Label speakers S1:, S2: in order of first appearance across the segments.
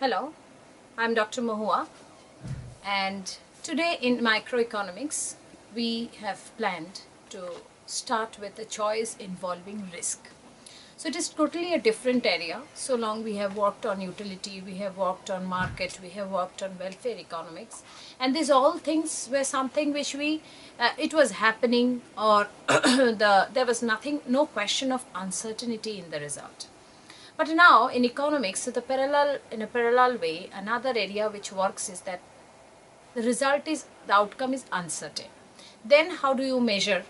S1: Hello, I'm Dr. Mahua, and today in microeconomics we have planned to start with a choice involving risk. So it is totally a different area. So long we have worked on utility, we have worked on market, we have worked on welfare economics, and these all things were something which it was happening, or there was nothing, no question of uncertainty in the result. But now in economics, in a parallel way, another area which works is that the outcome is uncertain. Then how do you measure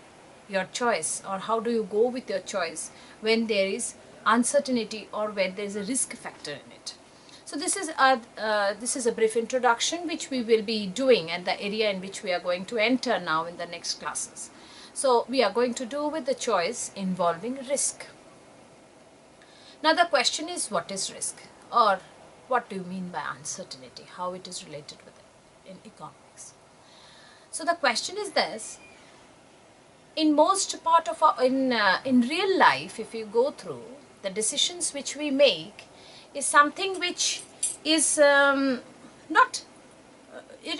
S1: your choice, or how do you go with your choice when there is uncertainty or when there is a risk factor in it? So this is a brief introduction which we will be doing, and the area in which we are going to enter now in the next classes. So we are going to do with the choice involving risk. Now the question is, what is risk, or what do you mean by uncertainty, how it is related with it in economics? So the question is this: in most part of in real life, if you go through the decisions which we make, is something which is it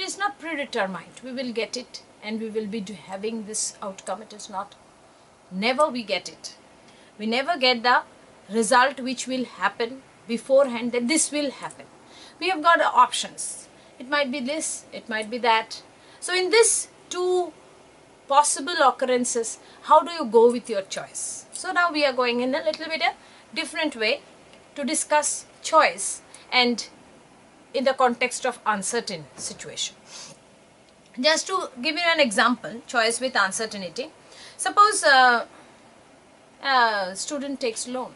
S1: is not predetermined. We will get it and we will be having this outcome. It is not, never we get it. We never get the result which will happen beforehand, that this will happen. We have got options. It might be this, it might be that. So in this two possible occurrences, how do you go with your choice? So now we are going in a little bit a different way to discuss choice, and in the context of uncertain situation. Just to give you an example, choice with uncertainty. Suppose a student takes loan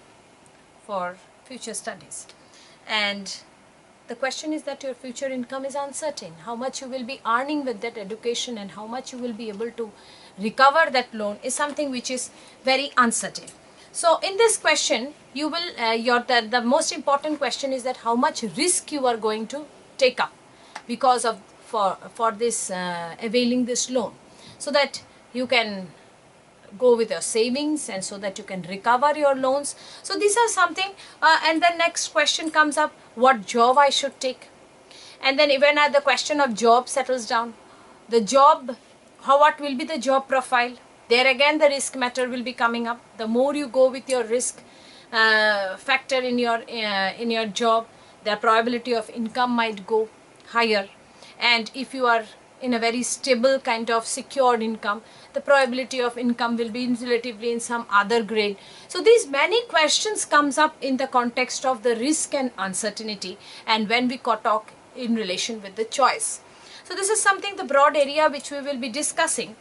S1: for future studies, and the question is that your future income is uncertain. How much you will be earning with that education and how much you will be able to recover that loan is something which is very uncertain. So in this question, you will the most important question is that how much risk you are going to take up because of for this availing this loan, so that you can go with your savings and so that you can recover your loans. So these are something, and the next question comes up, what job I should take. And then even the question of job settles down. The job, what will be the job profile? There again the risk matter will be coming up. The more you go with your risk factor in your job, the probability of income might go higher. And if you are in a very stable kind of secured income, the probability of income will be relatively in some other grade. So these many questions comes up in the context of the risk and uncertainty, and when we talk in relation with the choice. So this is something, the broad area which we will be discussing.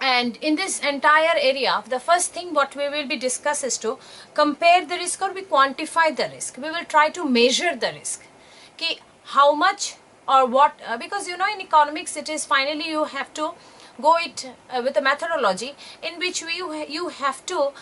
S1: And in this entire area, the first thing what we will be discuss is to compare the risk, or we quantify the risk. We will try to measure the risk. Okay, how much or what, because in economics it is finally you have to go it with a methodology in which you have to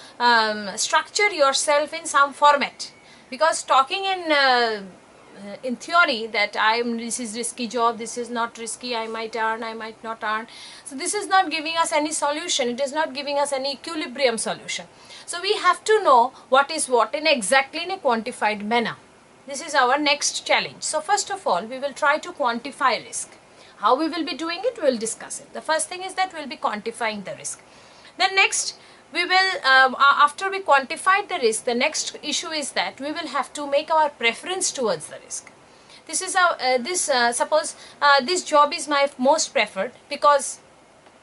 S1: structure yourself in some format, because talking in theory that this is risky job, this is not risky, I might earn, I might not earn. So this is not giving us any solution. It is not giving us any equilibrium solution. So we have to know what is what in exactly in a quantified manner. This is our next challenge. So first of all, we will try to quantify risk. How we will be doing it, we will discuss it. The first thing is that we will be quantifying the risk. Then next, we will, after we quantify the risk, the next issue is that we will have to make our preference towards the risk. This is suppose this job is my most preferred because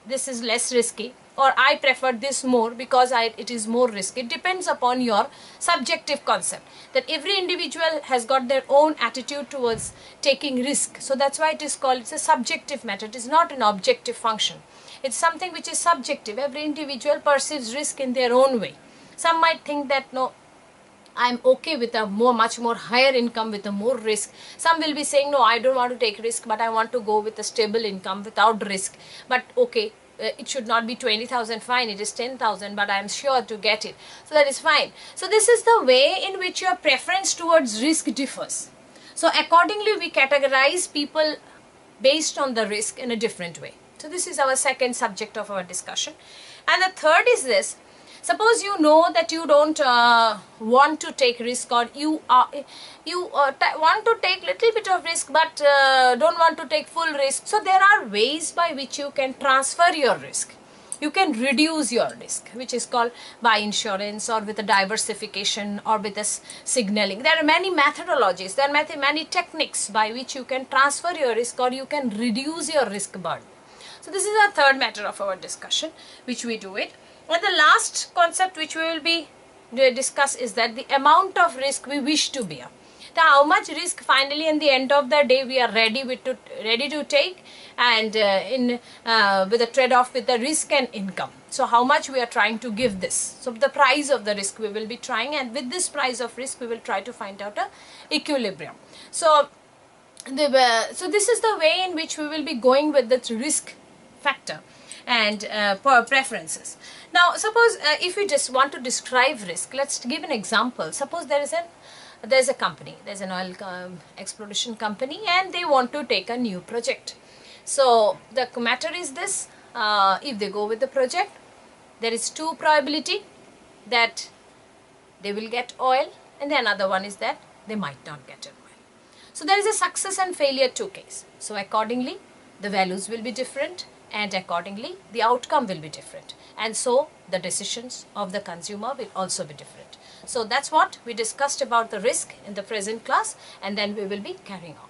S1: this is less risky, or I prefer this more because it is more risky. It depends upon your subjective concept, that every individual has got their own attitude towards taking risk. So that's why it is called, it's a subjective matter. It is not an objective function. It's something which is subjective. Every individual perceives risk in their own way. Some might think that no, I'm okay with a much more higher income with a more risk. Some will be saying, no, I don't want to take risk, but I want to go with a stable income without risk. But okay, it should not be 20,000, fine, it is 10,000, but I am sure to get it. So that is fine. So this is the way in which your preference towards risk differs. So accordingly, we categorize people based on the risk in a different way. So this is our second subject of our discussion. And the third is this, Suppose you know that you don't want to take risk, or you want to take little bit of risk but don't want to take full risk. So there are ways by which you can transfer your risk. You can reduce your risk, which is called by insurance, or with a diversification, or with a signaling. There are many methodologies, there are many techniques by which you can transfer your risk, or you can reduce your risk burden. So this is our third matter of our discussion, which we do it. And the last concept which we will be discuss is that the amount of risk we wish to bear. Now, how much risk finally in the end of the day we are ready to take, and with a trade-off with the risk and income. So how much we are trying to give this. So the price of the risk we will be trying, and with this price of risk we will try to find out a equilibrium. So this is the way in which we will be going with the risk factor and preferences. Now suppose if we just want to describe risk, let's give an example. Suppose there's a company, there's an oil exploration company, and they want to take a new project. So the matter is this, if they go with the project, there is 2 probability that they will get oil, and the another one is that they might not get oil. So there is a success and failure 2 case. So accordingly the values will be different, and accordingly the outcome will be different, and so the decisions of the consumer will also be different. So that's what we discussed about the risk in the present class, and then we will be carrying on.